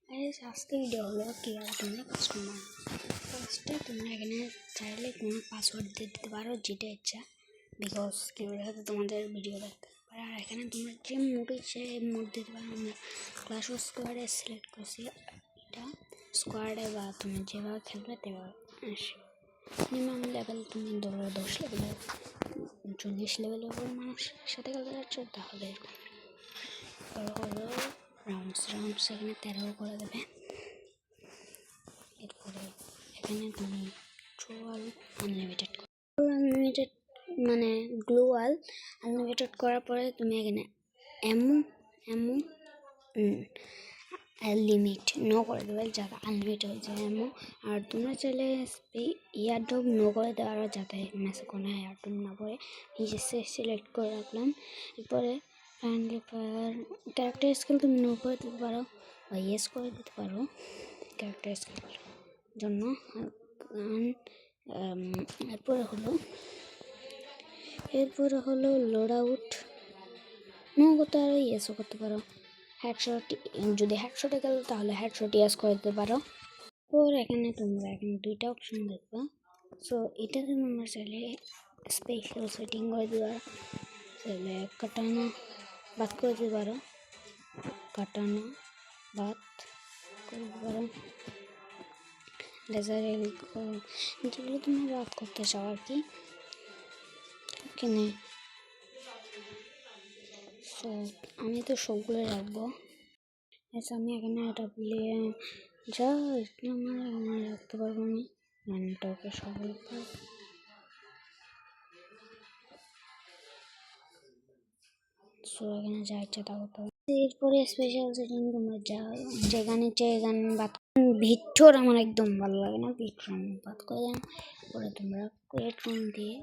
Guys আজকে video হলো কিভাবে তোমরা কাস্টমার ফার্স্টে তোমরা এখানে চাইলে কোনো পাসওয়ার্ড দিয়ে দিতে পারো যেটা ইচ্ছা, বিকজ কিভাবে হয়তো তোমাদের ভিডিও দেখতে পারে। আর এখানে তোমরা যে মোড ইচ্ছে মোড দিতে পারো। আমরা ক্লাশ অফ স্কোয়াডে সিলেক্ট করছি, এটা স্কোয়াডে বা তুমি যেভাবে খেলবে তেভাবে মিনিমাম লেভেল তুমি ধরো 10 লেভেলে 40 লেভেলের উপর মানুষের সাথে খেলতে যাচ্ছ, তাহলে হলো রাউন্ডস এখানে 13 করে দেবে। এরপরে এখানে তুমি ট্রোয়াল আনলিমিটেড মানে গ্লোয়াল আনলিমিটেড করার পরে তুমি এখানে এমো লিমিট নো করে দেবে, যাতে আনলিমিটেড হয়ে যায় এমো। আর তোমরা চাইলে ইয়ারড্রপ নো করে দেওয়ার, যাতে মেসে কোনো ইয়ারড্রপ না পড়ে, নিজে সিলেক্ট করে রাখলাম। এরপরে ফ্রেন্ডলি ফায়ার ক্যারেক্টার স্কিল তুমি নো করে দিতে পারো বা ইয়েস করে দিতে পারো ক্যারেক্টার স্কিল জন্য। এরপরে হলো লোড আউট নো করতে পারো, ইয়েসও করতে পারো। হেডশট যদি হেডশটে গেল তাহলে হেডশট ইয়েস করে দিতে পারো। ওর এখানে তোমরা দুইটা অপশন দেখবা। সো এটাতে তোমরা চাইলে স্পেশাল সেটিং করে দিতে পারো, চাইলে কাটানো বাদ করে দিতে পারো, কাটানো বাদ করে দিতে পারো, লেজারেল যেগুলো তুমি বাদ করতে চাও আর কি এখানে। সো আমি তো সবগুলো রাখবো। আমি এখানে এটা বলে যা আমার রাখতে পারবো আমি রানটাকে সবগুলো। সো এখানে যা ইচ্ছা তা করতে হবে। এরপরে স্পেশাল সেটিং তোমরা যা যেখানে গান বাদ ভিক্টর আমার একদম ভালো লাগে না, ভিক্টর আমি বাদ করে দেন। পরে তোমরা ক্রিয়েট রুম দিয়ে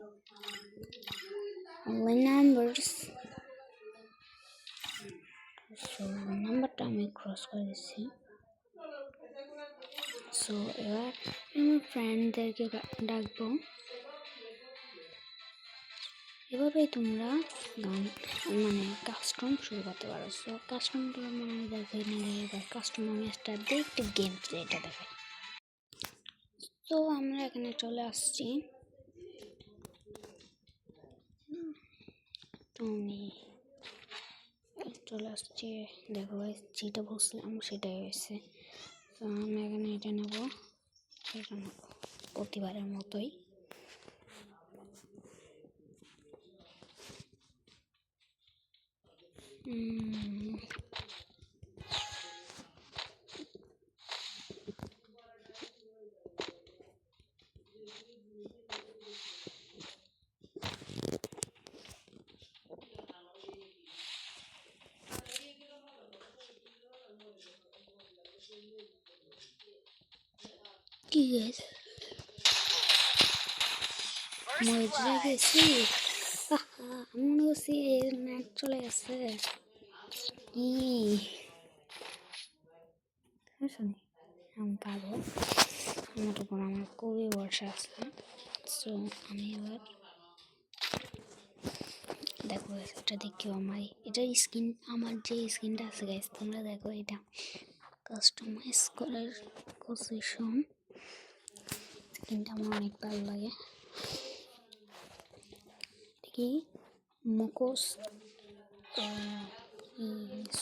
অনলাইন নাম্বারস, সো নাম্বারটা আমি ক্রস করে দিচ্ছি। সো এবার আমার ফ্রেন্ডদেরকে ডাকবো। এভাবেই তোমরা গান মানে কাস্টম শুরু করতে পারো। সো কাস্টমটা মানে দেখে নিলে এবার কাস্টম আমি স্টার্ট দিয়ে একটু গেম প্লেটা দেখে। তো আমরা এখানে চলে আসছি, তুমি চলে আসছি, দেখো যেটা বলছিলাম সেটাই হয়েছে। তো আমি এখানে এটা নেব প্রতিবারের মতোই। কি গেছে মরে গেছি, আমি মনে করছি নেট চলে গেছে কি শুনি আমি পারবো। আমার উপর আমার খুবই ভরসা আছে। সো আমি এবার দেখো এটা দেখো আমার এটার স্কিন, আমার যে স্কিনটা আছে গাইস তোমরা দেখো, এটা কাস্টমাইজ করার পজিশন স্কিনটা আমার অনেক ভালো লাগে। কি মুখোশ।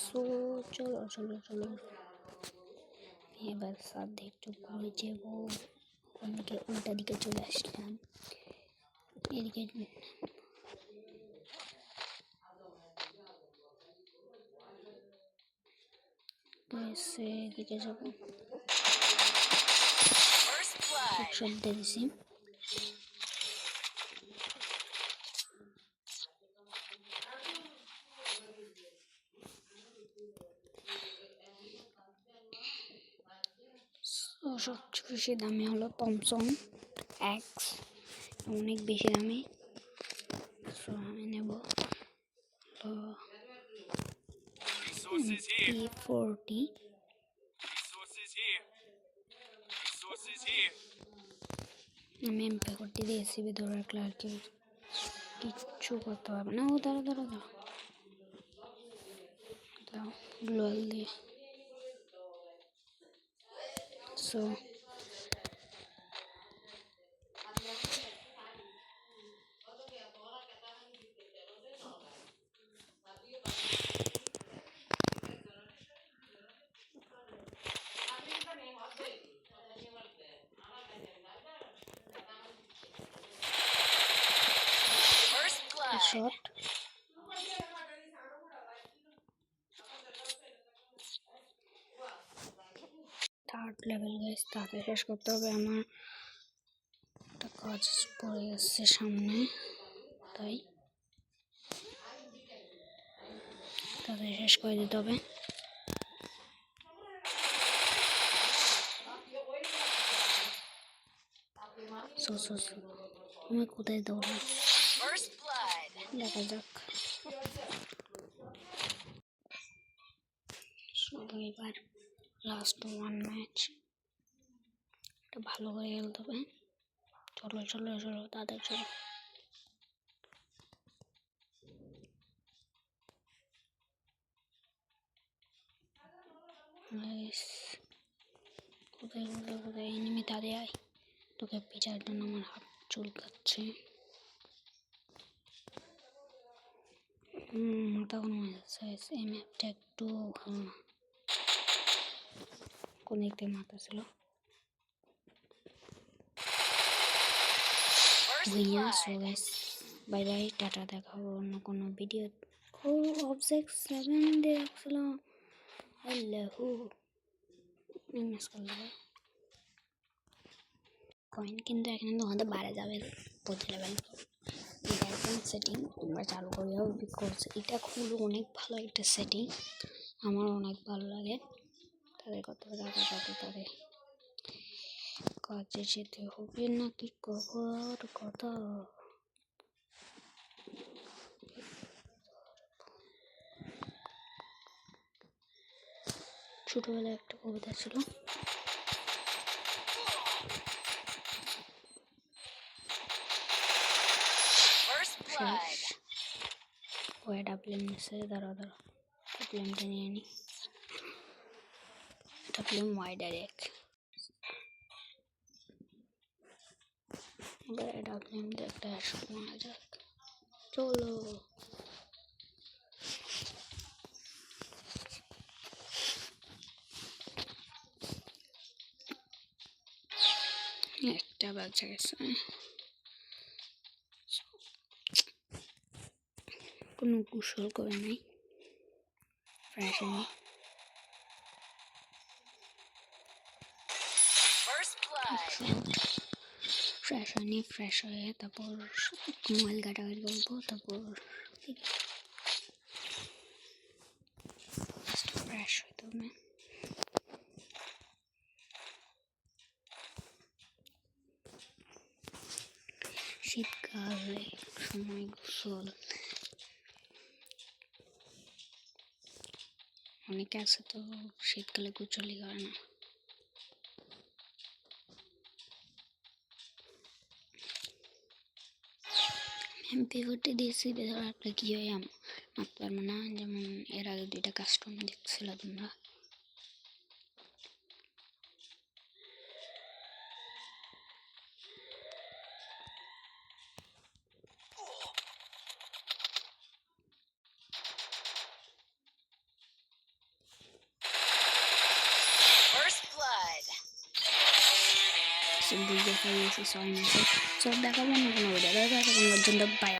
সো চলো চলো চলো এবার সাথে একটু ঘুরে যাবো, ওদিকে উল্টা দিকে চলে আসলাম, এদিকে এদিকে যাবো, সব দেখেছি। সবচেয়ে বেশি দামি হলো থমসন এক্স, অনেক বেশি দামি। সো আমি নেব P40। আমি এমপি করতে দিয়েছি ধরে রাখলে আর কি কিচ্ছু করতে পারবে না। ও দাঁড়া দাঁড়া দাঁড়া দাও গ্লোয়াল দিয়ে so shot third level guys, তাড়াতাড়ি শেষ করতে হবে। আমার একটা কাজ পড়ে আসছে সামনে, তাই তাড়াতাড়ি শেষ করে দিতে হবে। তুমি কোথায় দৌড়ো, দেখা যাক। এবার লাস্ট ওয়ান ম্যাচ, এটা ভালো করে খেলতে হবে। চলো চলো চলো তাদের চলো। কোথায় কোথায় কোথায় এনিমি তাদের আয়, তোকে পিছার জন্য আমার হাত চুলকাচ্ছে। মাথা কোনো মাথা এই ম্যাপটা একটু ভালো না, কোন দিক থেকে মাথা ছিল। বাই বাই, টাটা, দেখাবো অন্য কোনো ভিডিও। ও অবজেক্ট 7 দিয়ে রাখছিল, আল্লাহু মিস করলো কয়েন। কিন্তু এখানে তোমাদের বাইরে যাবে প্রতি লেভেল। এটা একদম সেটিং তোমরা চালু করে যাও, বিকজ এটা খুব অনেক ভালো একটা সেটিং, আমার অনেক ভালো লাগে। তাদের কত টাকা পাতে তাদের কাজে যেতে হবে নাকি কবর কথা। ছোটবেলায় একটা কবিতা ছিল, ওটা প্লেন এসে দাঁড়া দাঁড়া, প্লেনটা নিয়ে নি, এটা প্লেন ওয়াই ডাইরেক্ট। এবার এটা প্লেন একটা শোনা যাক, চলো। একটা বাচ্চা গেছে, কোনো কুশল করে নাই, ফ্রেশ হয়নি। ফ্রেশ হয়নি, ফ্রেশ হয়ে তারপর মোবাইল ঘাটাঘাটি করবো, তারপর ফ্রেশ হইতে হবে। শীতকালে সময় গোসল, অনেকে আছে তো শীতকালে গোসলই করে না। এমপি40 দিয়েছি, ভেতরে একটা কি হয় মারতে পারবো না, যেমন এর আগে 2টা কাস্টম দেখছিল তোমরা। বুঝতে পারি সবাই সব দেখাবো না কোনো ভিডিও, দেখাবো পর্যন্ত বাই।